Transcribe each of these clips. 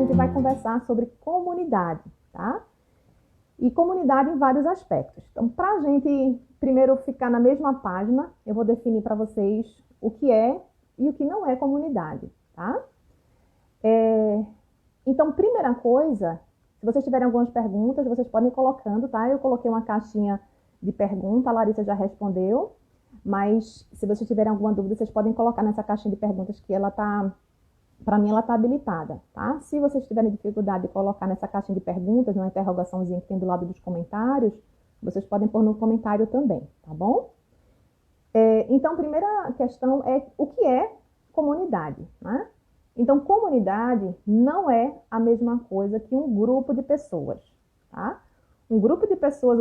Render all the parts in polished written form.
gente vai conversar sobre comunidade, tá? E comunidade em vários aspectos. Então, para a gente primeiro ficar na mesma página, eu vou definir para vocês o que é e o que não é comunidade, tá? Então, primeira coisa, se vocês tiverem algumas perguntas, vocês podem ir colocando, tá? Eu coloquei uma caixinha de pergunta, a Larissa já respondeu, mas se vocês tiverem alguma dúvida, vocês podem colocar nessa caixinha de perguntas que ela tá, para mim ela tá habilitada, tá? Se vocês tiverem dificuldade de colocar nessa caixinha de perguntas, numa interrogaçãozinha que tem do lado dos comentários, vocês podem pôr no comentário também, tá bom? Então, a primeira questão é o que é comunidade, né? Então, comunidade não é a mesma coisa que um grupo de pessoas, tá? Um grupo de pessoas,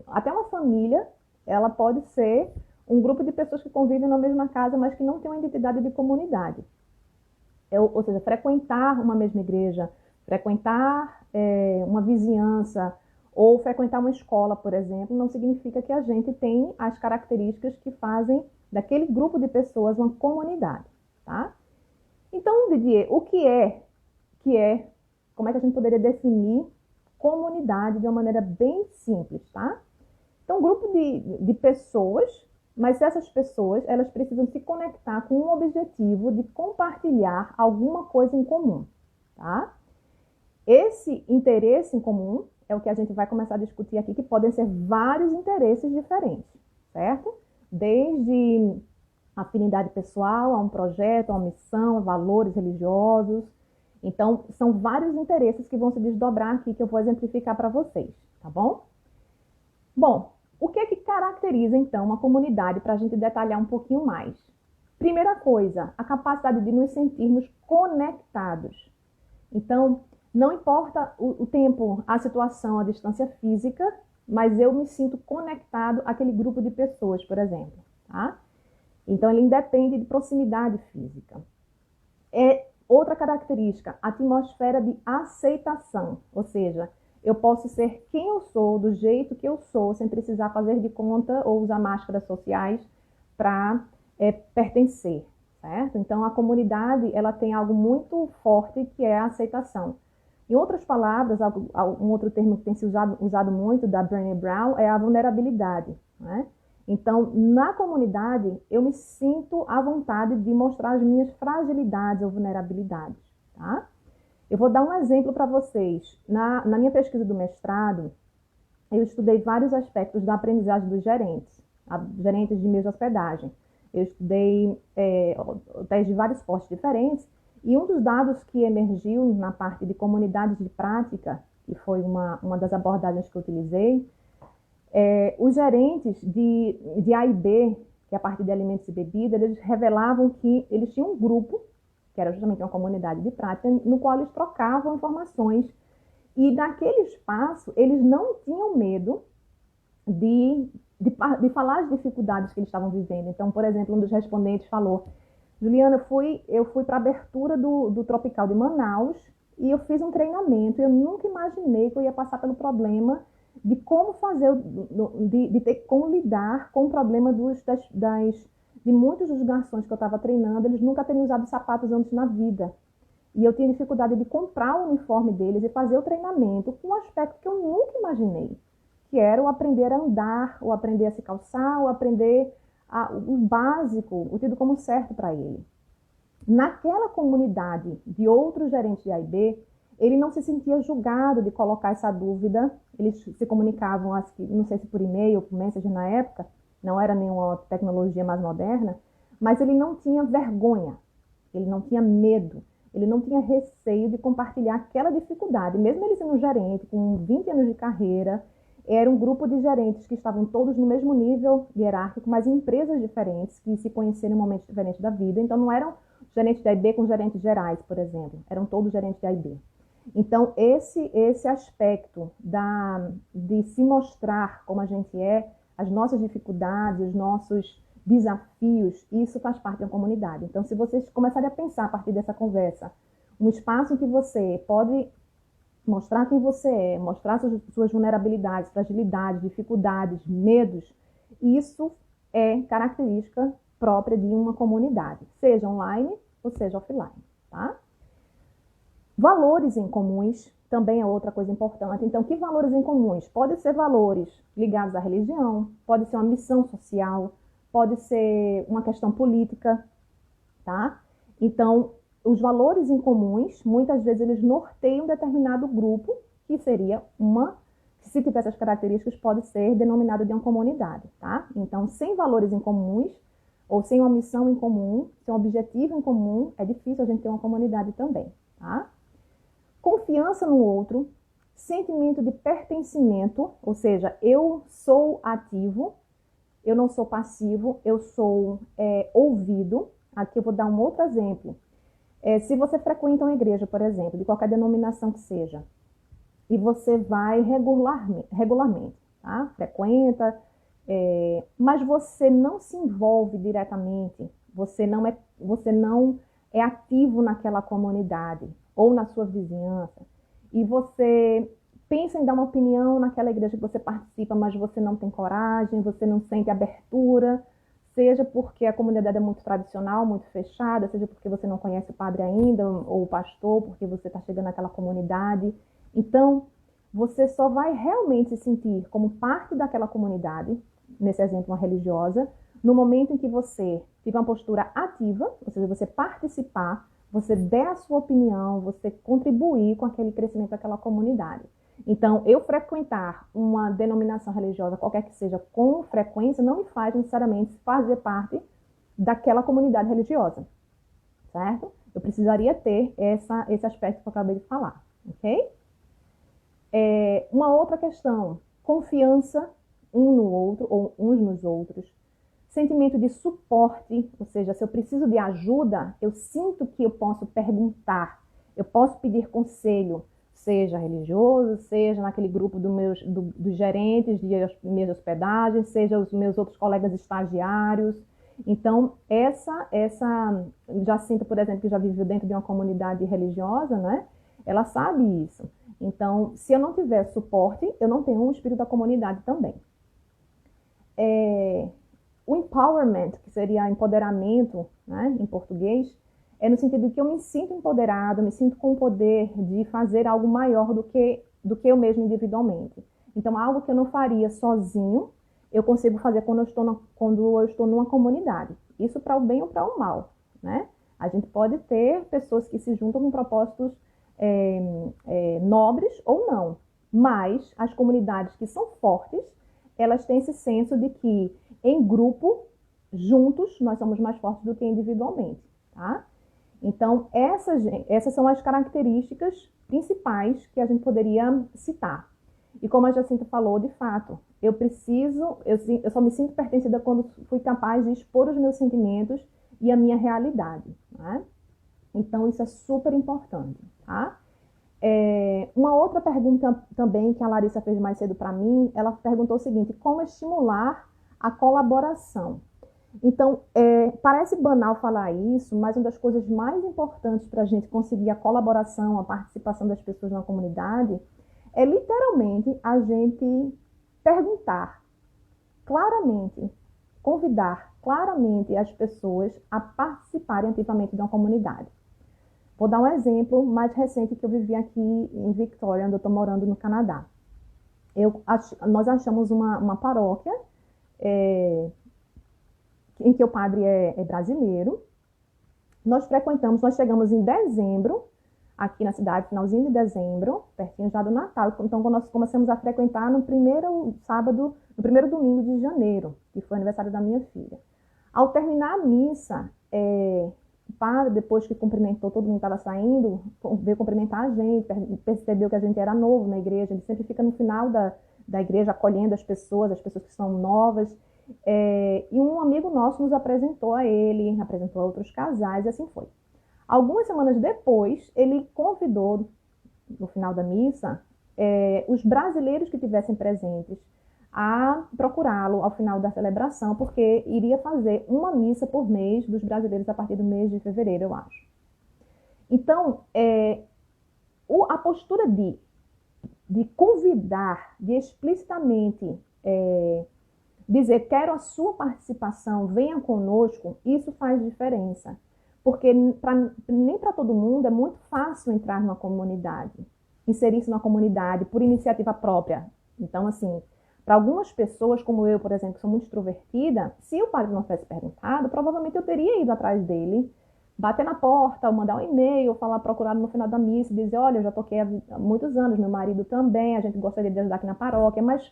até uma família, ela pode ser um grupo de pessoas que convivem na mesma casa, mas que não tem uma identidade de comunidade. Ou seja, frequentar uma mesma igreja, frequentar uma vizinhança, ou frequentar uma escola, por exemplo, não significa que a gente tem as características que fazem daquele grupo de pessoas uma comunidade, tá? Então, Didier, o que é, como é que a gente poderia definir comunidade de uma maneira bem simples, tá? Então, um grupo de pessoas, mas essas pessoas, elas precisam se conectar com um objetivo de compartilhar alguma coisa em comum, tá? Esse interesse em comum é o que a gente vai começar a discutir aqui, que podem ser vários interesses diferentes, certo? Desde afinidade pessoal, a um projeto, a uma missão, a valores religiosos. Então, são vários interesses que vão se desdobrar aqui, que eu vou exemplificar para vocês, tá bom? Bom, o que é que caracteriza, então, uma comunidade, para a gente detalhar um pouquinho mais? Primeira coisa, a capacidade de nos sentirmos conectados. Então, não importa o tempo, a situação, a distância física, mas eu me sinto conectado àquele grupo de pessoas, por exemplo, tá? Então, ele independe de proximidade física. Outra característica, a atmosfera de aceitação, ou seja, eu posso ser quem eu sou, do jeito que eu sou, sem precisar fazer de conta ou usar máscaras sociais para pertencer, certo? Então, a comunidade, ela tem algo muito forte que é a aceitação. Em outras palavras, um outro termo que tem sido usado muito, da Brené Brown, é a vulnerabilidade, né? Então, na comunidade, eu me sinto à vontade de mostrar as minhas fragilidades ou vulnerabilidades, tá? Eu vou dar um exemplo para vocês. Na minha pesquisa do mestrado, eu estudei vários aspectos da aprendizagem dos gerentes de meios de hospedagem. Eu estudei hotéis de vários portos diferentes, e um dos dados que emergiu na parte de comunidades de prática, que foi uma das abordagens que eu utilizei, os gerentes de A e B, que é a parte de alimentos e bebidas, eles revelavam que eles tinham um grupo, que era justamente uma comunidade de prática, no qual eles trocavam informações. E naquele espaço, eles não tinham medo de falar as dificuldades que eles estavam vivendo. Então, por exemplo, um dos respondentes falou: Juliana, eu fui para a abertura do Tropical de Manaus e eu fiz um treinamento. Eu nunca imaginei que eu ia passar pelo problema de como fazer, de ter como lidar com o problema de muitos dos garçons que eu estava treinando. Eles nunca teriam usado sapatos antes na vida. E eu tinha dificuldade de comprar o uniforme deles e fazer o treinamento com um aspecto que eu nunca imaginei, que era o aprender a andar, o aprender a se calçar, o aprender o básico, o tido como certo para ele. Naquela comunidade de outros gerentes de A e B, ele não se sentia julgado de colocar essa dúvida. Eles se comunicavam, acho que, não sei se por e-mail ou por mensagem na época, não era nenhuma tecnologia mais moderna, mas ele não tinha vergonha, ele não tinha medo, ele não tinha receio de compartilhar aquela dificuldade. Mesmo ele sendo um gerente com 20 anos de carreira, era um grupo de gerentes que estavam todos no mesmo nível hierárquico, mas em empresas diferentes, que se conheceram em momentos diferentes da vida. Então, não eram gerentes de A e B com gerentes gerais, por exemplo. Eram todos gerentes de A e B. Então, esse aspecto de se mostrar como a gente é, as nossas dificuldades, os nossos desafios, isso faz parte da comunidade. Então, se vocês começarem a pensar a partir dessa conversa, um espaço em que você pode mostrar quem você é, mostrar suas vulnerabilidades, fragilidades, dificuldades, medos, isso é característica própria de uma comunidade, seja online ou seja offline, tá? Valores em comuns também é outra coisa importante. Então, que valores em comuns? Pode ser valores ligados à religião, pode ser uma missão social, pode ser uma questão política, tá? Então, os valores em comuns, muitas vezes eles norteiam um determinado grupo, que seria se tiver essas características, pode ser denominado de uma comunidade, tá? Então, sem valores em comuns, ou sem uma missão em comum, sem um objetivo em comum, é difícil a gente ter uma comunidade também, tá? Confiança no outro, sentimento de pertencimento, ou seja, eu sou ativo, eu não sou passivo, eu sou ouvido. Aqui eu vou dar um outro exemplo. Se você frequenta uma igreja, por exemplo, de qualquer denominação que seja, e você vai regularmente, tá? Frequenta, mas você não se envolve diretamente, você não é ativo naquela comunidade ou na sua vizinhança, e você pensa em dar uma opinião naquela igreja que você participa, mas você não tem coragem, você não sente abertura, seja porque a comunidade é muito tradicional, muito fechada, seja porque você não conhece o padre ainda, ou o pastor, porque você está chegando naquela comunidade. Então, você só vai realmente se sentir como parte daquela comunidade, nesse exemplo, uma religiosa, no momento em que você tiver uma postura ativa, ou seja, você participar, você der a sua opinião, você contribuir com aquele crescimento daquela comunidade. Então, eu frequentar uma denominação religiosa, qualquer que seja, com frequência, não me faz necessariamente fazer parte daquela comunidade religiosa, certo? Eu precisaria ter esse aspecto que eu acabei de falar, ok? Uma outra questão, confiança um no outro, ou uns nos outros, sentimento de suporte, ou seja, se eu preciso de ajuda, eu sinto que eu posso perguntar, eu posso pedir conselho, seja religioso, seja naquele grupo dos gerentes de minhas hospedagens, seja os meus outros colegas estagiários. Então, Jacinta, por exemplo, que já viveu dentro de uma comunidade religiosa, né? Ela sabe isso. Então, se eu não tiver suporte, eu não tenho um espírito da comunidade também. O empowerment, que seria empoderamento, né, em português, é no sentido de que eu me sinto empoderado, me sinto com o poder de fazer algo maior do que eu mesmo individualmente. Então, algo que eu não faria sozinho, eu consigo fazer quando eu estou numa comunidade. Isso para o bem ou para o mal, né? A gente pode ter pessoas que se juntam com propósitos nobres ou não, mas as comunidades que são fortes, elas têm esse senso de que em grupo, juntos, nós somos mais fortes do que individualmente, tá? Então, essas são as características principais que a gente poderia citar. E como a Jacinta falou, de fato, eu só me sinto pertencida quando fui capaz de expor os meus sentimentos e a minha realidade, né? Então, isso é super importante, tá? Uma outra pergunta também que a Larissa fez mais cedo para mim, ela perguntou o seguinte: como estimular a colaboração? Então, parece banal falar isso, mas uma das coisas mais importantes para a gente conseguir a colaboração, a participação das pessoas na comunidade, é literalmente a gente perguntar claramente, convidar claramente as pessoas a participarem ativamente de uma comunidade. Vou dar um exemplo mais recente que eu vivi aqui em Victoria, onde eu estou morando no Canadá. Nós achamos uma paróquia em que o padre é brasileiro. Nós chegamos em dezembro, aqui na cidade, finalzinho de dezembro, pertinho já do Natal. Então, nós começamos a frequentar no primeiro domingo de janeiro, que foi o aniversário da minha filha. Ao terminar a missa, o padre, depois que cumprimentou, todo mundo estava saindo, veio cumprimentar a gente, percebeu que a gente era novo na igreja. Ele sempre fica no final da igreja acolhendo as pessoas que são novas. E um amigo nosso nos apresentou a ele, apresentou a outros casais, e assim foi. Algumas semanas depois, ele convidou, no final da missa, os brasileiros que estivessem presentes a procurá-lo ao final da celebração, porque iria fazer uma missa por mês dos brasileiros a partir do mês de fevereiro, eu acho. Então, a postura de convidar, de explicitamente dizer, quero a sua participação, venha conosco, isso faz diferença. porque nem para todo mundo é muito fácil entrar numa comunidade, inserir-se numa comunidade por iniciativa própria. Então, assim, para algumas pessoas, como eu, por exemplo, que sou muito extrovertida, se o padre não tivesse perguntado, provavelmente eu teria ido atrás dele, bater na porta, ou mandar um e-mail, falar, procurar no final da missa, dizer, olha, eu já toquei há muitos anos, meu marido também, a gente gostaria de ajudar aqui na paróquia, mas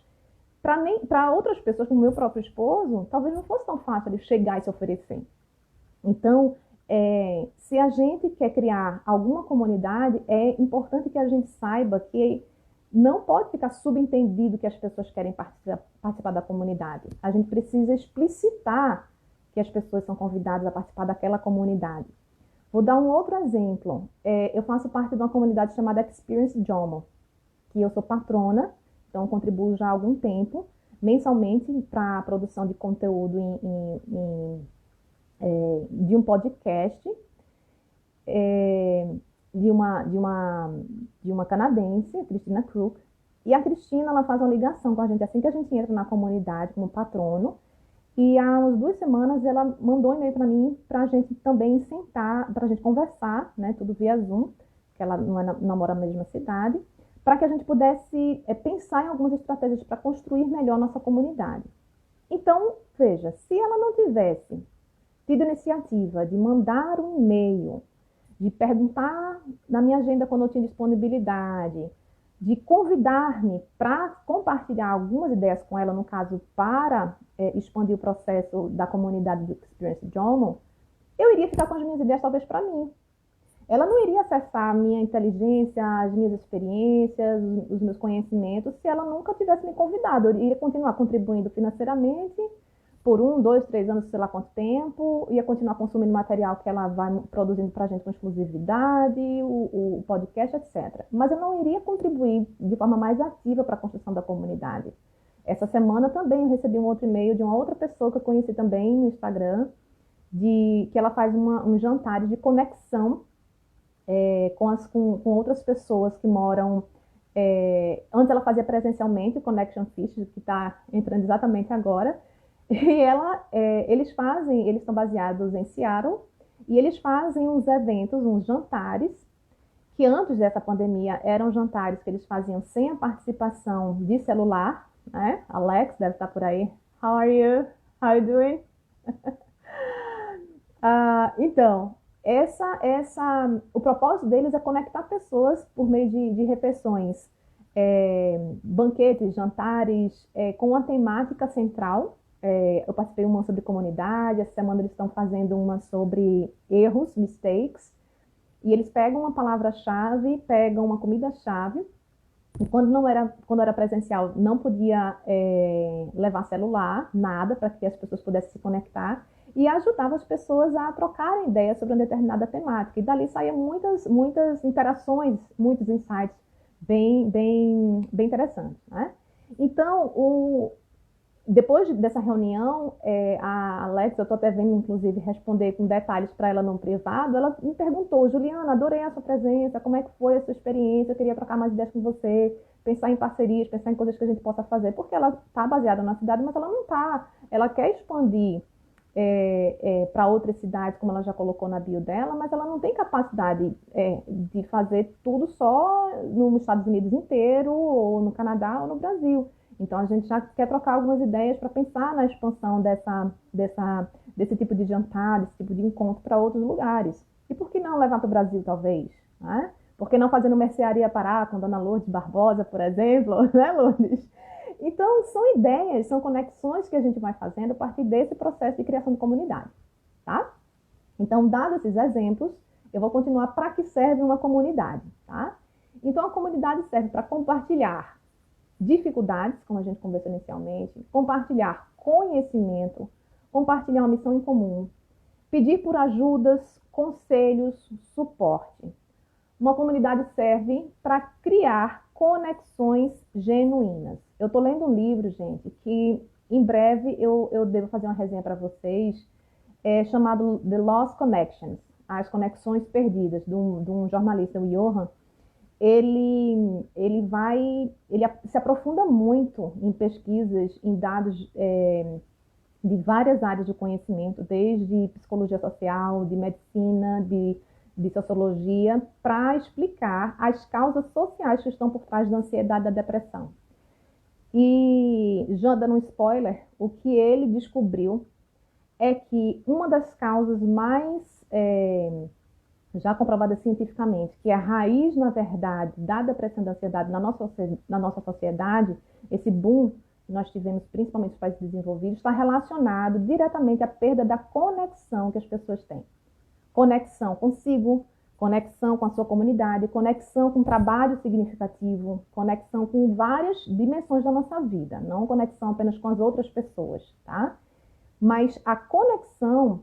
para outras pessoas, como meu próprio esposo, talvez não fosse tão fácil ele chegar e se oferecer. Então, se a gente quer criar alguma comunidade, é importante que a gente saiba que não pode ficar subentendido que as pessoas querem participar da comunidade. A gente precisa explicitar que as pessoas são convidadas a participar daquela comunidade. Vou dar um outro exemplo. Eu faço parte de uma comunidade chamada Experience Jomo, que eu sou patrona, então contribuo já há algum tempo, mensalmente, para a produção de conteúdo de um podcast de uma canadense, a Cristina Crook. E a Cristina, ela faz uma ligação com a gente assim que a gente entra na comunidade como patrono. E há umas 2 semanas ela mandou um e-mail para mim para a gente também sentar, para a gente conversar, né, tudo via Zoom, que ela não mora na mesma cidade, para que a gente pudesse pensar em algumas estratégias para construir melhor nossa comunidade. Então, veja, se ela não tivesse tido iniciativa de mandar um e-mail, de perguntar na minha agenda quando eu tinha disponibilidade, de convidar-me para compartilhar algumas ideias com ela, no caso, para expandir o processo da comunidade do Experience Journal, eu iria ficar com as minhas ideias talvez para mim. Ela não iria acessar a minha inteligência, as minhas experiências, os meus conhecimentos, se ela nunca tivesse me convidado. Eu iria continuar contribuindo financeiramente por 1, 2, 3 anos, sei lá quanto tempo, ia continuar consumindo material que ela vai produzindo para a gente com exclusividade, o podcast, etc. Mas eu não iria contribuir de forma mais ativa para a construção da comunidade. Essa semana também eu recebi um outro e-mail de uma outra pessoa que eu conheci também no Instagram, que ela faz um jantar de conexão com outras pessoas que moram. Antes ela fazia presencialmente o Connection Fish, que está entrando exatamente agora. E eles estão baseados em Seattle, e eles fazem uns eventos, uns jantares, que antes dessa pandemia eram jantares que eles faziam sem a participação de celular, né? Alex deve estar por aí. How are you? How are you doing? Então, o propósito deles é conectar pessoas por meio de refeições, banquetes, jantares, com uma temática central. Eu participei uma sobre comunidade, essa semana eles estão fazendo uma sobre erros, mistakes, e eles pegam uma palavra-chave, pegam uma comida-chave, e quando era presencial, não podia levar celular, nada, para que as pessoas pudessem se conectar, e ajudava as pessoas a trocarem ideias sobre uma determinada temática. E dali saíam muitas interações, muitos insights bem interessantes, né? Então, depois dessa reunião, a Alex, eu estou até vendo, inclusive, responder com detalhes para ela no privado, ela me perguntou, Juliana, adorei a sua presença, como é que foi a sua experiência, eu queria trocar mais ideias com você, pensar em parcerias, pensar em coisas que a gente possa fazer, porque ela está baseada na cidade, mas ela não está, ela quer expandir para outras cidades, como ela já colocou na bio dela, mas ela não tem capacidade de fazer tudo só nos Estados Unidos inteiro, ou no Canadá, ou no Brasil. Então, a gente já quer trocar algumas ideias para pensar na expansão desse tipo de jantar, desse tipo de encontro para outros lugares. E por que não levar para o Brasil, talvez? Né? Por que não fazer no Mercearia Pará, com Dona Lourdes Barbosa, por exemplo? Né, Lourdes? Então, são ideias, são conexões que a gente vai fazendo a partir desse processo de criação de comunidade. Tá? Então, dados esses exemplos, eu vou continuar para que serve uma comunidade. Tá? Então, a comunidade serve para compartilhar dificuldades, como a gente conversou inicialmente, compartilhar conhecimento, compartilhar uma missão em comum, pedir por ajudas, conselhos, suporte. Uma comunidade serve para criar conexões genuínas. Eu estou lendo um livro, gente, que em breve eu devo fazer uma resenha para vocês, chamado The Lost Connections, as conexões perdidas, de um jornalista, o Johan. Ele se aprofunda muito em pesquisas, em dados de várias áreas de conhecimento, desde psicologia social, de medicina, de sociologia, para explicar as causas sociais que estão por trás da ansiedade e da depressão. E, já dando um spoiler, o que ele descobriu é que uma das causas mais já comprovada cientificamente, que é a raiz, na verdade, da depressão e da ansiedade na nossa sociedade, esse boom que nós tivemos, principalmente nos países desenvolvidos, está relacionado diretamente à perda da conexão que as pessoas têm. Conexão consigo, conexão com a sua comunidade, conexão com trabalho significativo, conexão com várias dimensões da nossa vida, não conexão apenas com as outras pessoas, tá? Mas a conexão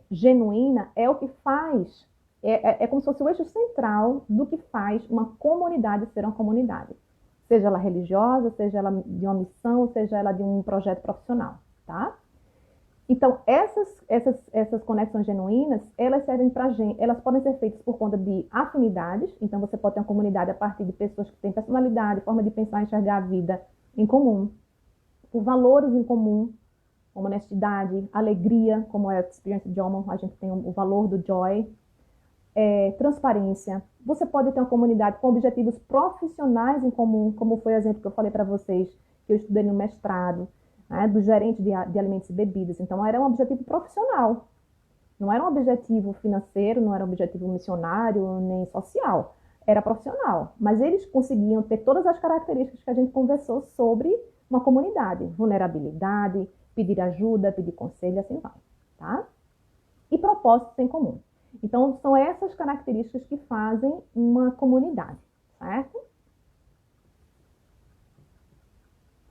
genuína é o que faz, é como se fosse o eixo central do que faz uma comunidade ser uma comunidade. Seja ela religiosa, seja ela de uma missão, seja ela de um projeto profissional, tá? Então, essas conexões genuínas, elas servem para gente, elas podem ser feitas por conta de afinidades, então você pode ter uma comunidade a partir de pessoas que têm personalidade, forma de pensar e enxergar a vida em comum, por valores em comum, como honestidade, alegria, como é a Experience Jomo, a gente tem o valor do joy, transparência. Você pode ter uma comunidade com objetivos profissionais em comum, como foi o exemplo que eu falei para vocês, que eu estudei no mestrado, né, do gerente de alimentos e bebidas. Então, era um objetivo profissional. Não era um objetivo financeiro, não era um objetivo missionário, nem social. Era profissional. Mas eles conseguiam ter todas as características que a gente conversou sobre uma comunidade. Vulnerabilidade, pedir ajuda, pedir conselho, assim vai. Tá? E propósitos em comum. Então, são essas características que fazem uma comunidade, certo?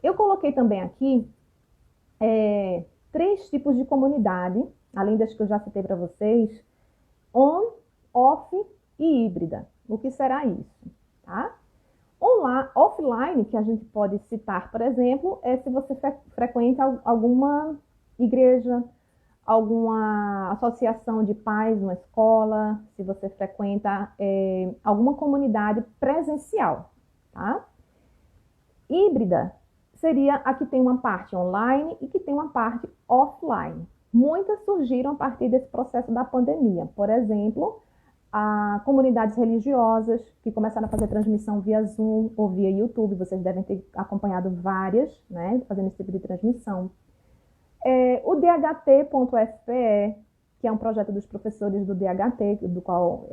Eu coloquei também aqui 3 tipos de comunidade, além das que eu já citei para vocês, on, off e híbrida. O que será isso? Tá? Offline, que a gente pode citar, por exemplo, é se você frequenta alguma igreja, alguma associação de pais, uma escola, se você frequenta alguma comunidade presencial, tá? Híbrida seria a que tem uma parte online e que tem uma parte offline. Muitas surgiram a partir desse processo da pandemia. Por exemplo, comunidades religiosas que começaram a fazer transmissão via Zoom ou via YouTube. Vocês devem ter acompanhado várias, né, fazendo esse tipo de transmissão. O DHT.FPE, que é um projeto dos professores do DHT, do qual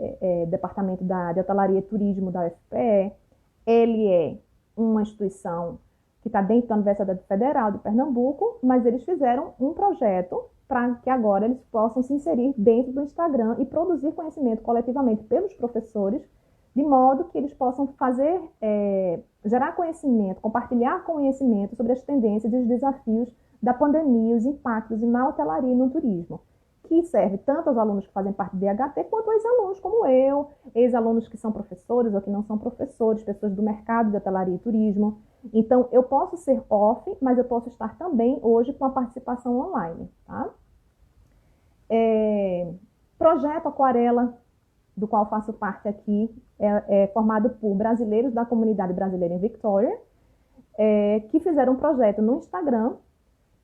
Departamento de Hotelaria e Turismo da UFPE. Ele é uma instituição que está dentro da Universidade Federal de Pernambuco, mas eles fizeram um projeto para que agora eles possam se inserir dentro do Instagram e produzir conhecimento coletivamente pelos professores, de modo que eles possam fazer, gerar conhecimento, compartilhar conhecimento sobre as tendências e os desafios da pandemia, os impactos na hotelaria e no turismo, que serve tanto aos alunos que fazem parte do DHT, quanto aos alunos como eu, ex-alunos que são professores ou que não são professores, pessoas do mercado de hotelaria e turismo. Então, eu posso ser off, mas eu posso estar também hoje com a participação online, tá? Projeto Aquarela, do qual faço parte aqui, é formado por brasileiros da comunidade brasileira em Victoria, que fizeram um projeto no Instagram,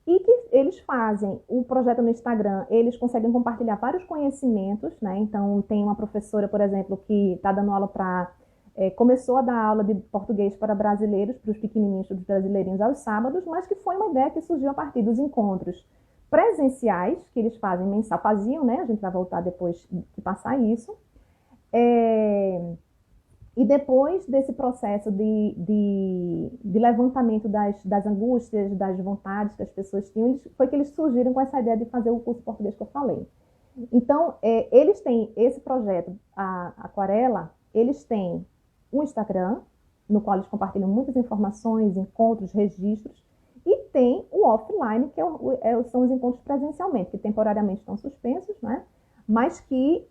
e que eles fazem o projeto no Instagram, eles conseguem compartilhar vários conhecimentos, né? Então, tem uma professora, por exemplo, que está dando aula começou a dar aula de português para brasileiros, para os pequenininhos, dos brasileirinhos aos sábados, mas que foi uma ideia que surgiu a partir dos encontros presenciais, que eles faziam, né? A gente vai voltar depois de passar isso. E depois desse processo de levantamento das angústias, das vontades que as pessoas tinham, foi que eles surgiram com essa ideia de fazer o curso de português que eu falei. Então, eles têm esse projeto, a Aquarela, eles têm um Instagram, no qual eles compartilham muitas informações, encontros, registros, e tem o offline, que são os encontros presencialmente, que temporariamente estão suspensos, né? Mas que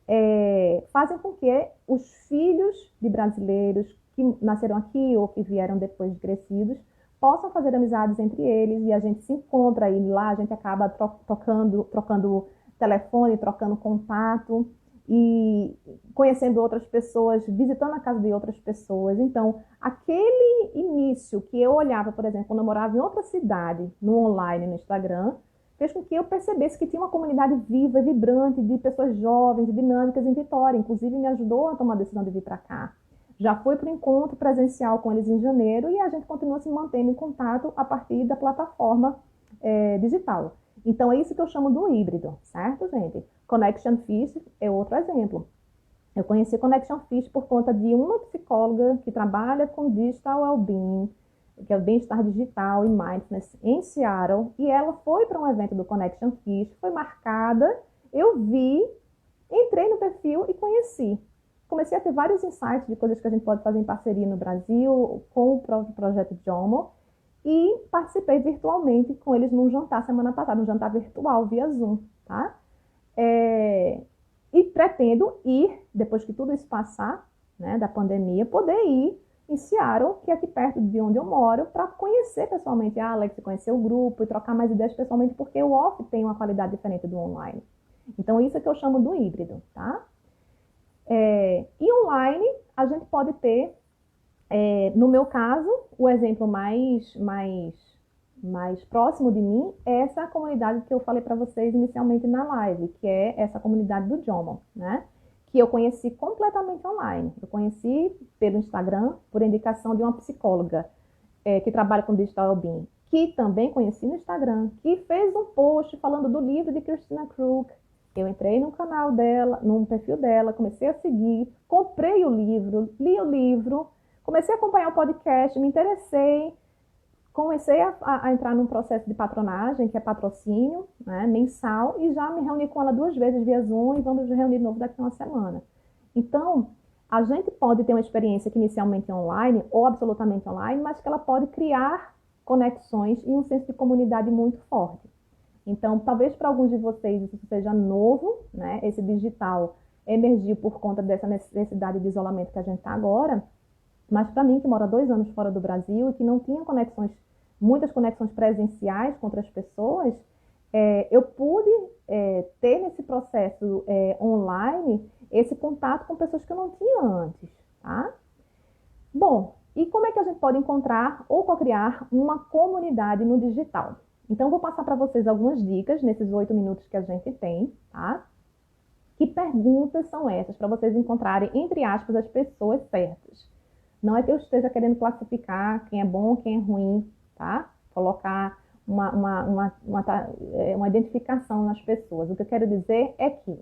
fazem com que os filhos de brasileiros que nasceram aqui ou que vieram depois de crescidos possam fazer amizades entre eles, e a gente se encontra e lá a gente acaba trocando telefone, trocando contato e conhecendo outras pessoas, visitando a casa de outras pessoas. Então, aquele início que eu olhava, por exemplo, quando eu morava em outra cidade, no online, no Instagram, fez com que eu percebesse que tinha uma comunidade viva, vibrante, de pessoas jovens, dinâmicas em Vitória. Inclusive, me ajudou a tomar a decisão de vir para cá. Já fui para o encontro presencial com eles em janeiro e a gente continua se mantendo em contato a partir da plataforma digital. Então, é isso que eu chamo do híbrido, certo, gente? Connection Fish é outro exemplo. Eu conheci Connection Fish por conta de uma psicóloga que trabalha com Digital Wellbeing, que é o bem-estar digital e mindfulness em Seattle, e ela foi para um evento do Connection Fish, foi marcada, eu vi, entrei no perfil e conheci. Comecei a ter vários insights de coisas que a gente pode fazer em parceria no Brasil, com o próprio projeto JOMO, e participei virtualmente com eles num jantar semana passada, um jantar virtual via Zoom, tá? E pretendo ir, depois que tudo isso passar, né, da pandemia, poder ir em Seattle, que é aqui perto de onde eu moro, para conhecer pessoalmente a Alex, conhecer o grupo e trocar mais ideias pessoalmente, porque o off tem uma qualidade diferente do online. Então, isso é que eu chamo do híbrido, tá? E online, a gente pode ter, no meu caso, o exemplo mais próximo de mim é essa comunidade que eu falei para vocês inicialmente na live, que é essa comunidade do JOMO, né? Que eu conheci completamente online. Eu conheci pelo Instagram, por indicação de uma psicóloga que trabalha com Digital Wellbeing, que também conheci no Instagram, que fez um post falando do livro de Christina Krug. Eu entrei no canal dela, no perfil dela, comecei a seguir, comprei o livro, li o livro, comecei a acompanhar o podcast, me interessei, comecei a entrar num processo de patronagem, que é patrocínio, né, mensal, e já me reuni com ela 2 vezes via Zoom e vamos reunir de novo daqui a uma semana. Então, a gente pode ter uma experiência que inicialmente é online ou absolutamente online, mas que ela pode criar conexões e um senso de comunidade muito forte. Então, talvez para alguns de vocês isso seja novo, né? Esse digital emergiu por conta dessa necessidade de isolamento que a gente está agora, mas para mim, que mora 2 anos fora do Brasil e que não tinha muitas conexões presenciais com outras pessoas, eu pude ter nesse processo online esse contato com pessoas que eu não tinha antes, tá? Bom, e como é que a gente pode encontrar ou co-criar uma comunidade no digital? Então, eu vou passar para vocês algumas dicas nesses 8 minutos que a gente tem, tá? Que perguntas são essas para vocês encontrarem, entre aspas, as pessoas certas? Não é que eu esteja querendo classificar quem é bom, quem é ruim, tá? Colocar uma identificação nas pessoas. O que eu quero dizer é que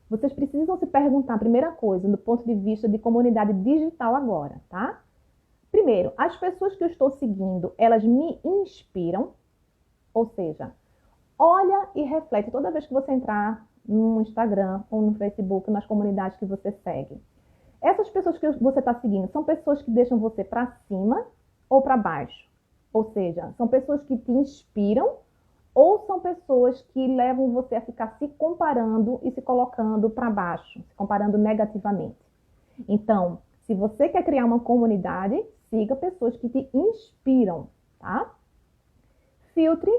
vocês precisam se perguntar, primeira coisa, do ponto de vista de comunidade digital agora, tá? Primeiro, as pessoas que eu estou seguindo, elas me inspiram? Ou seja, olha e reflete toda vez que você entrar no Instagram ou no Facebook, nas comunidades que você segue. Essas pessoas que você está seguindo são pessoas que deixam você para cima ou para baixo? Ou seja, são pessoas que te inspiram ou são pessoas que levam você a ficar se comparando e se colocando para baixo, se comparando negativamente? Então, se você quer criar uma comunidade, siga pessoas que te inspiram, tá? Filtre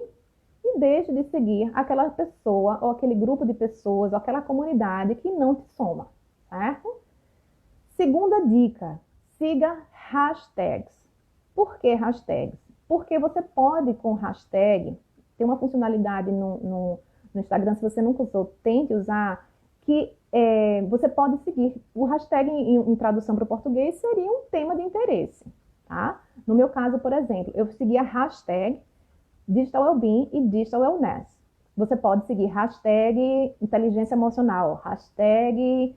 e deixe de seguir aquela pessoa ou aquele grupo de pessoas ou aquela comunidade que não te soma, certo? Segunda dica, siga hashtags. Por que hashtags? Porque você pode, com hashtag, tem uma funcionalidade no Instagram, se você nunca usou, tente usar, que você pode seguir. O hashtag em tradução para o português seria um tema de interesse, tá? No meu caso, por exemplo, eu segui a hashtag Digital Wellbeing e Digital Wellness. Você pode seguir hashtag inteligência emocional, hashtag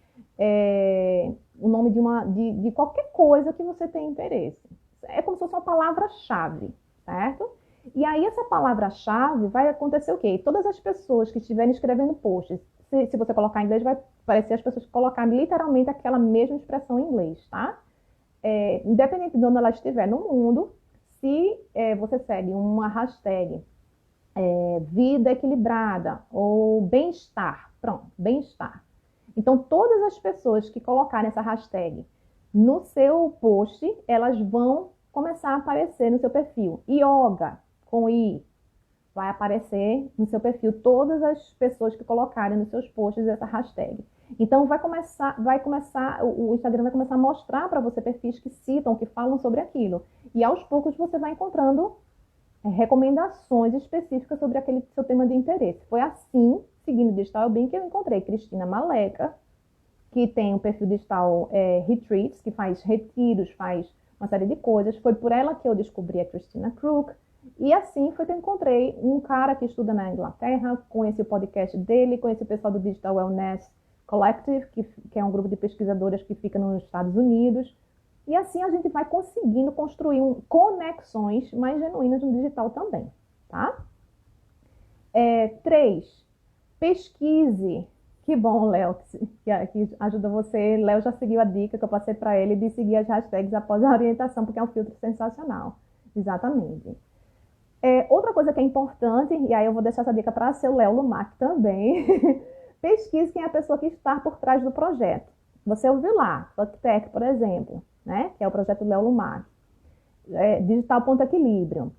o nome de qualquer coisa que você tenha interesse. É como se fosse uma palavra-chave, certo? E aí essa palavra-chave vai acontecer o quê? Todas as pessoas que estiverem escrevendo posts, se você colocar em inglês, vai aparecer as pessoas que colocaram literalmente aquela mesma expressão em inglês, tá? Independente de onde ela estiver no mundo, se você segue uma hashtag vida equilibrada ou bem-estar, pronto, bem-estar. Então, todas as pessoas que colocarem essa hashtag no seu post, elas vão começar a aparecer no seu perfil. Yoga, com I, vai aparecer no seu perfil todas as pessoas que colocarem nos seus posts essa hashtag. Então, o Instagram vai começar a mostrar para você perfis que citam, que falam sobre aquilo. E aos poucos você vai encontrando recomendações específicas sobre aquele seu tema de interesse. Foi assim, seguindo o Digital Wellbeing, que eu encontrei Cristina Maleca, que tem um perfil digital Retreats, que faz retiros, faz uma série de coisas. Foi por ela que eu descobri a Christina Crook. E assim foi que eu encontrei um cara que estuda na Inglaterra, conheci o podcast dele, conheci o pessoal do Digital Wellness Collective, que é um grupo de pesquisadoras que fica nos Estados Unidos. E assim a gente vai conseguindo construir conexões mais genuínas no digital também, tá? 3. Pesquise. Que bom, Léo, que ajuda você. Léo já seguiu a dica que eu passei para ele de seguir as hashtags após a orientação, porque é um filtro sensacional. Exatamente. Outra coisa que é importante, e aí eu vou deixar essa dica para seu Léo Lumac também, pesquise quem é a pessoa que está por trás do projeto. Você ouviu lá, FuckTech, por exemplo, né? Que é o projeto do Léo Lumac. Digital.equilíbrio.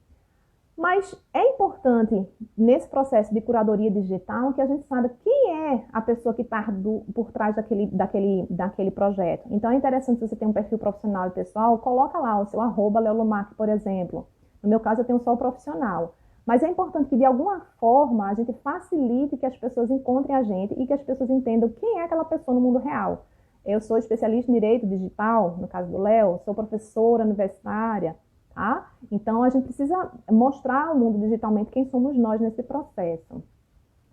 Mas é importante, nesse processo de curadoria digital, que a gente saiba quem é a pessoa que está por trás daquele projeto. Então, é interessante, se você tem um perfil profissional e pessoal, coloca lá o seu @leolumac, por exemplo. No meu caso, eu tenho só o profissional. Mas é importante que, de alguma forma, a gente facilite que as pessoas encontrem a gente e que as pessoas entendam quem é aquela pessoa no mundo real. Eu sou especialista em direito digital, no caso do Léo, sou professora universitária, tá? Então, a gente precisa mostrar ao mundo digitalmente quem somos nós nesse processo.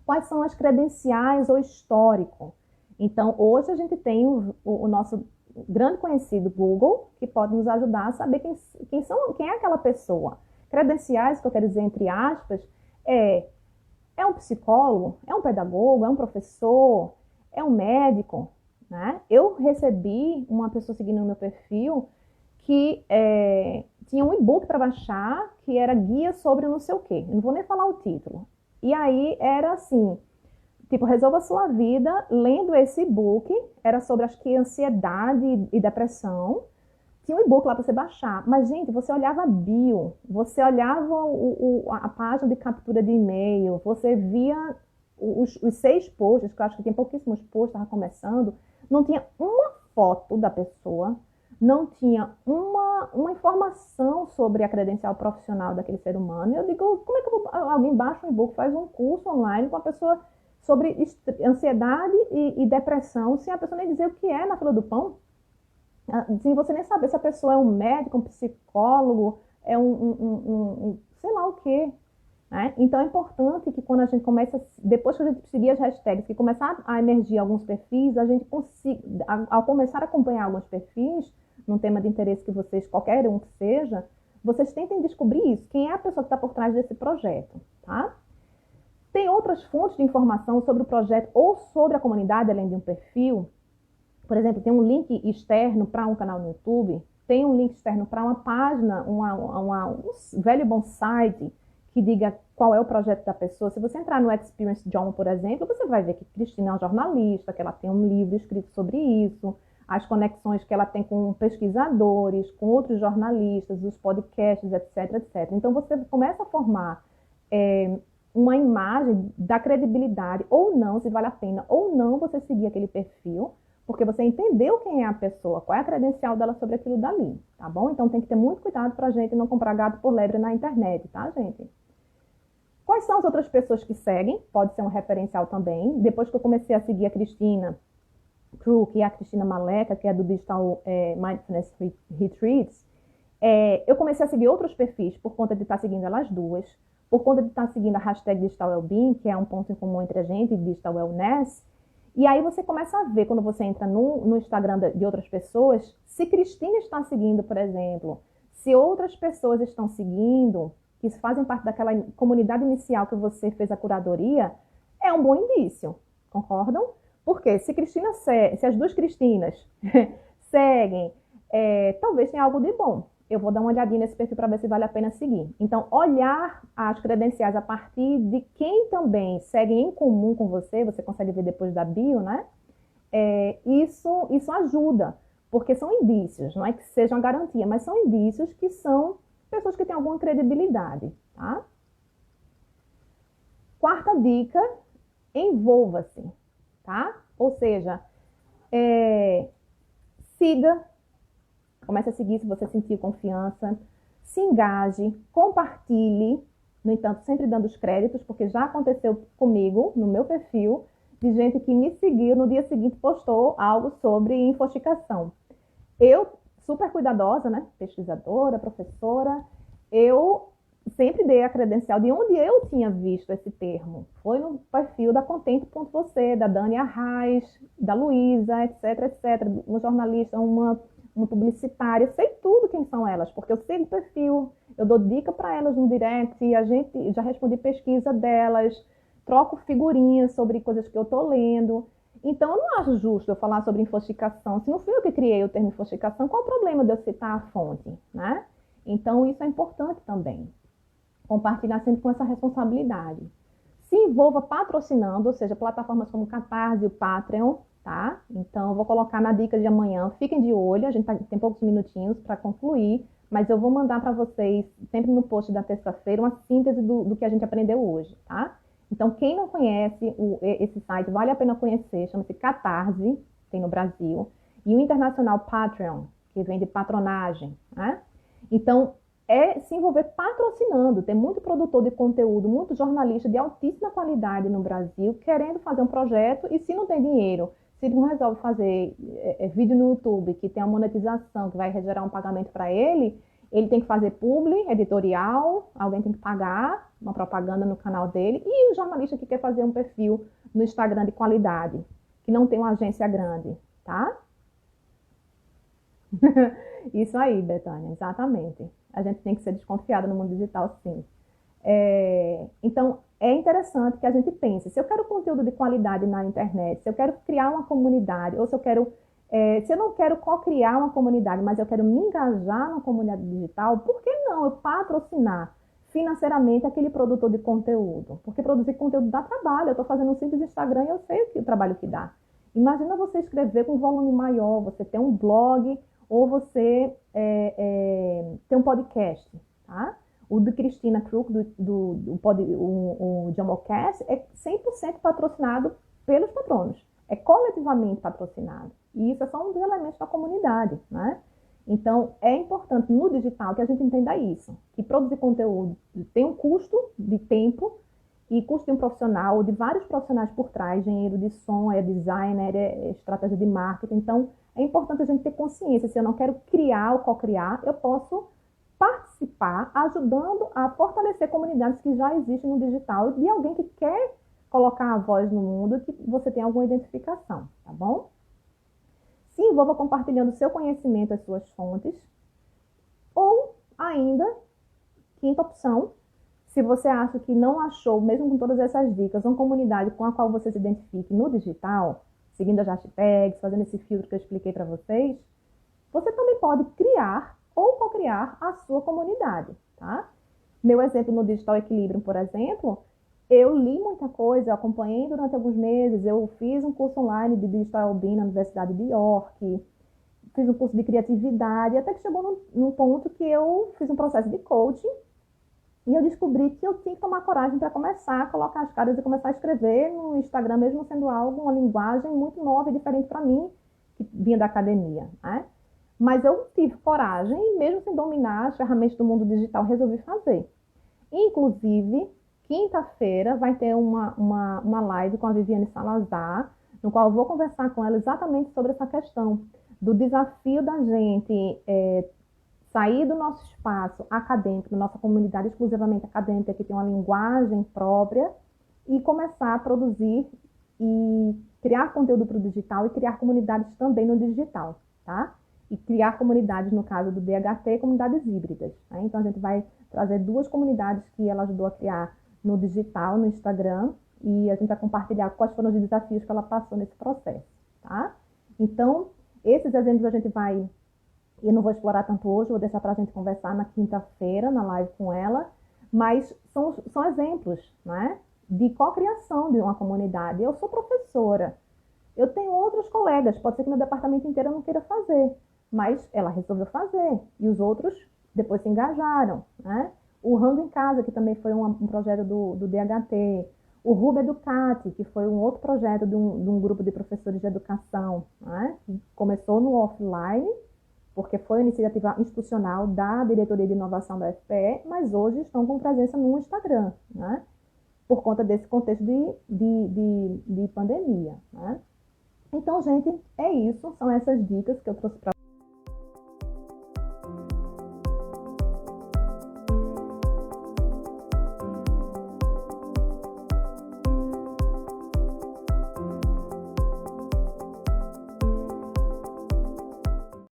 Quais são as credenciais ou histórico? Então, hoje a gente tem o nosso grande conhecido Google, que pode nos ajudar a saber quem é aquela pessoa. Credenciais, que eu quero dizer entre aspas, é um psicólogo, é um pedagogo, é um professor, é um médico, né? Eu recebi uma pessoa seguindo o meu perfil que tinha um e-book para baixar, que era guia sobre não sei o quê. Eu não vou nem falar o título. E aí era assim, tipo, resolva a sua vida lendo esse e-book. Era sobre, acho que, ansiedade e depressão. Tinha um e-book lá para você baixar. Mas, gente, você olhava a bio, você olhava a página de captura de e-mail, você via os 6 posts, que eu acho que tem pouquíssimos posts, estava começando, não tinha uma foto da pessoa, não tinha uma informação sobre a credencial profissional daquele ser humano. Eu digo, como é que alguém baixa um e-book, faz um curso online com uma pessoa sobre ansiedade e depressão, sem a pessoa nem dizer o que é na fila do pão? Sem você nem saber se a pessoa é um médico, um psicólogo, é sei lá o quê. Né? Então é importante que quando a gente começa, depois que a gente seguir as hashtags, que começar a emergir alguns perfis, a gente consiga, ao começar a acompanhar alguns perfis, num tema de interesse que vocês, qualquer um que seja, vocês tentem descobrir isso, quem é a pessoa que está por trás desse projeto, tá? Tem outras fontes de informação sobre o projeto ou sobre a comunidade, além de um perfil. Por exemplo, tem um link externo para um canal no YouTube, tem um link externo para uma página, um velho bom site que diga qual é o projeto da pessoa. Se você entrar no Experience John, por exemplo, você vai ver que Cristina é uma jornalista, que ela tem um livro escrito sobre isso, as conexões que ela tem com pesquisadores, com outros jornalistas, os podcasts, etc, etc. Então, você começa a formar uma imagem da credibilidade, ou não, se vale a pena ou não você seguir aquele perfil, porque você entendeu quem é a pessoa, qual é a credencial dela sobre aquilo dali, tá bom? Então, tem que ter muito cuidado pra gente não comprar gato por lebre na internet, tá, gente? Quais são as outras pessoas que seguem? Pode ser um referencial também. Depois que eu comecei a seguir a Cristina Crook e a Cristina Maleca, que é do Digital Mindfulness Retreats, eu comecei a seguir outros perfis por conta de estar seguindo elas duas, por conta de estar seguindo a hashtag Digital Wellbeing, que é um ponto em comum entre a gente, Digital Wellness. E aí você começa a ver, quando você entra no Instagram de outras pessoas, se Cristina está seguindo, por exemplo, se outras pessoas estão seguindo, que fazem parte daquela comunidade inicial que você fez a curadoria, é um bom indício, concordam? Porque se as duas Cristinas seguem, talvez tenha algo de bom. Eu vou dar uma olhadinha nesse perfil para ver se vale a pena seguir. Então, olhar as credenciais a partir de quem também segue em comum com você consegue ver depois da bio, né? Isso ajuda, porque são indícios, não é que seja uma garantia, mas são indícios que são pessoas que têm alguma credibilidade, tá? Quarta dica, envolva-se, tá? Ou seja, siga, comece a seguir se você sentir confiança, se engaje, compartilhe, no entanto, sempre dando os créditos, porque já aconteceu comigo, no meu perfil, de gente que me seguiu, no dia seguinte postou algo sobre infoxicação. Eu, super cuidadosa, né, pesquisadora, professora, eu sempre dei a credencial de onde eu tinha visto esse termo. Foi no perfil da Contente.você, da Dani Arraes, da Luísa, etc. Uma jornalista, uma publicitária, sei tudo quem são elas, porque eu sei o perfil, eu dou dica para elas no direct, a gente já respondi pesquisa delas, troco figurinhas sobre coisas que eu estou lendo. Então, eu não acho justo eu falar sobre infoxicação. Se não fui eu que criei o termo infoxicação, qual o problema de eu citar a fonte, né? Então, isso é importante também. Compartilhar sempre com essa responsabilidade. Se envolva patrocinando, ou seja, plataformas como Catarse e o Patreon, tá? Então, eu vou colocar na dica de amanhã. Fiquem de olho, a gente tem poucos minutinhos para concluir, mas eu vou mandar para vocês, sempre no post da terça-feira, uma síntese do que a gente aprendeu hoje, tá? Então, quem não conhece esse site, vale a pena conhecer, chama-se Catarse, tem no Brasil, e o internacional Patreon, que vem de patronagem, né? Então, é se envolver patrocinando. Tem muito produtor de conteúdo, muito jornalista de altíssima qualidade no Brasil, querendo fazer um projeto, e se não tem dinheiro, se ele não resolve fazer vídeo no YouTube, que tem a monetização, que vai gerar um pagamento para ele tem que fazer publi, editorial, alguém tem que pagar uma propaganda no canal dele, e o jornalista que quer fazer um perfil no Instagram de qualidade, que não tem uma agência grande, tá? Isso aí, Betânia, exatamente. A gente tem que ser desconfiada no mundo digital, sim. Então, é interessante que a gente pense, se eu quero conteúdo de qualidade na internet, se eu quero criar uma comunidade, ou se eu quero, se eu não quero co-criar uma comunidade, mas eu quero me engajar na comunidade digital, por que não eu patrocinar financeiramente aquele produtor de conteúdo? Porque produzir conteúdo dá trabalho, eu estou fazendo um simples Instagram e eu sei o trabalho que dá. Imagina você escrever com um volume maior, você ter um blog, ou você ter um podcast, tá? O de Cristina Krug, o Jamocast, é 100% patrocinado pelos patronos. É coletivamente patrocinado. E isso é só um dos elementos da comunidade, né? Então, é importante no digital que a gente entenda isso. Que produzir conteúdo tem um custo de tempo e custo de um profissional, ou de vários profissionais por trás, engenheiro de som, designer, estratégia de marketing. Então, é importante a gente ter consciência. Se eu não quero criar ou co-criar, eu posso participar ajudando a fortalecer comunidades que já existem no digital de alguém que quer colocar a voz no mundo, que você tem alguma identificação, tá bom? Se envolva compartilhando seu conhecimento, as suas fontes. Ou ainda, quinta opção, se você acha que não achou, mesmo com todas essas dicas, uma comunidade com a qual você se identifique no digital, seguindo as hashtags, fazendo esse filtro que eu expliquei para vocês, você também pode criar ou co-criar a sua comunidade, tá? Meu exemplo no Digital Equilibrium, por exemplo, eu li muita coisa, eu acompanhei durante alguns meses, eu fiz um curso online de Digital Wellbeing na Universidade de York, fiz um curso de criatividade, até que chegou num ponto que eu fiz um processo de coaching e eu descobri que eu tinha que tomar coragem para começar a colocar as caras e começar a escrever no Instagram, mesmo sendo algo, uma linguagem muito nova e diferente para mim, que vinha da academia, né? Mas eu tive coragem e mesmo sem dominar as ferramentas do mundo digital, resolvi fazer. Inclusive, quinta-feira vai ter uma live com a Viviane Salazar, no qual eu vou conversar com ela exatamente sobre essa questão do desafio da gente sair do nosso espaço acadêmico, da nossa comunidade exclusivamente acadêmica, que tem uma linguagem própria, e começar a produzir e criar conteúdo para o digital e criar comunidades também no digital, tá? E criar comunidades, no caso do DHT, comunidades híbridas. Tá? Então, a gente vai trazer 2 comunidades que ela ajudou a criar no digital, no Instagram, e a gente vai compartilhar quais foram os desafios que ela passou nesse processo, tá? Então, esses exemplos a gente vai... Eu não vou explorar tanto hoje, vou deixar para a gente conversar na quinta-feira, na live com ela, mas são exemplos, né, de cocriação de uma comunidade. Eu sou professora, eu tenho outros colegas, pode ser que meu departamento inteiro não queira fazer, mas ela resolveu fazer, e os outros depois se engajaram, né? O Rango em Casa, que também foi um projeto do DHT, o Ruba Educati, que foi um outro projeto de um grupo de professores de educação, né? Que começou no offline, porque foi uma iniciativa institucional da Diretoria de Inovação da FPE, mas hoje estão com presença no Instagram, né? Por conta desse contexto de pandemia, né? Então, gente, é isso, são essas dicas que eu trouxe para